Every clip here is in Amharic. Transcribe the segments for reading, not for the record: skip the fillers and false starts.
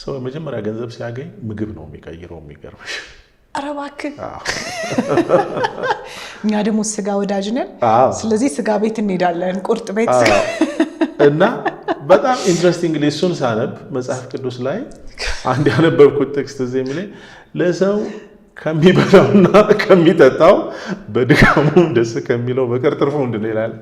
ሰው መጀመሪያ ገንዘብ ሲያገኝ ምግብ ነው የሚቀይረው የሚገርምሽ አረባክ እኛ ደግሞ ስጋ ወዳጅ ነን ስለዚህ ስጋ ቤት እንሄዳለን ቁርጥ ቤት እና በጣም ኢንትረስቲንግሊ እሱን ሳነብ መጽሐፍ ቅዱስ ላይ አንድ ያነበብኩት ቴክስት እዚህ የሚለኝ ለሰው ከሚበላውና ከሚጠጣው በድካሙ ደስ ከሚለው በቀር ትርፉ ምንድን ነው ይላል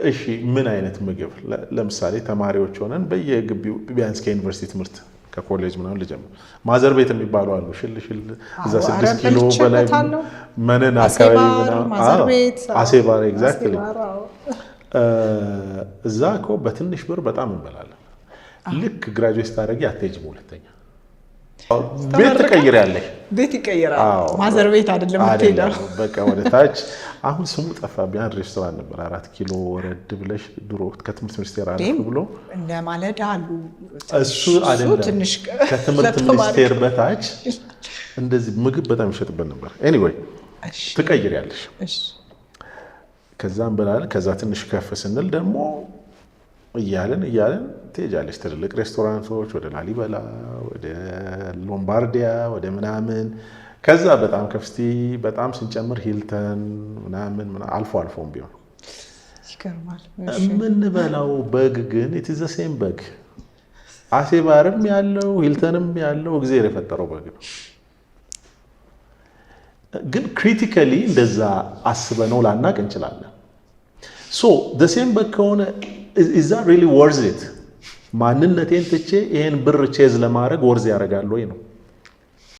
እሺ ምን አይነት ምግብ ለምሳሌ ተማሪዎች ሆነን በየግቢው ቢያንስ ከዩኒቨርሲቲ ትምህርት ከኮሌጅ ምናምን ልጀምር ማዘር ቤት የሚባሉ አሉ ሽልሽል እዛ 6 ኪሎ በላይ መነን አካባቢ አሴባር ኤግዛክትሊ እዛ እኮ በትንሽ ብር በጣም እንበላለን ልክ ግራጁዌት ታደርጊ አትሄጂም ሁለተኛ ቤት ትቀይሪያለሽ ቤት ይቀየራል ማዘር ቤት አይደለም የምትሄደው በቃ ወደ ታች አሁን ስሙ ጠፋብኝ አንድ ሬስቶራንት ነበር 4 ኪሎ ወረድ ብለሽ ድሮ ከትምህርት ሚኒስቴር አለፍ ብሎ እንደ ማለዳ አሉ እሱ አይደለም ከትምህርት ሚኒስቴር በታች እንደዚህ ምግብ በጣም ይሸጥበት ነበር ኤኒዌይ ትቀይሪያለሽ ከዛም በላል ከዛ ትንሽ ከፍ ስንል ደግሞ እያለን ትሄጃለሽ ትልልቅ ሬስቶራንቶች ወደ ላሊበላ ወደ ሎምባርዲያ ወደ ምናምን ከዛ በጣም ከፍስቲ በጣም ስንጨምር ሂልተን ምናምን አልፎም ቢሆን ይገርማል ምን በላው በግ ግን it is the same በግ አሴባርም ያለው ሂልተንም ያለው እግዚአብሔር የፈጠረው በግ ነው ግን ክሪቲካሊ እንደዛ አስበነው ላናቅ እንችላለን so the same በግ ከሆነ is that really worth it ማንነቴን ትቼ ይሄን ብር ቼዝ ለማድረግ ወርዝ ያደርጋል ወይ ነው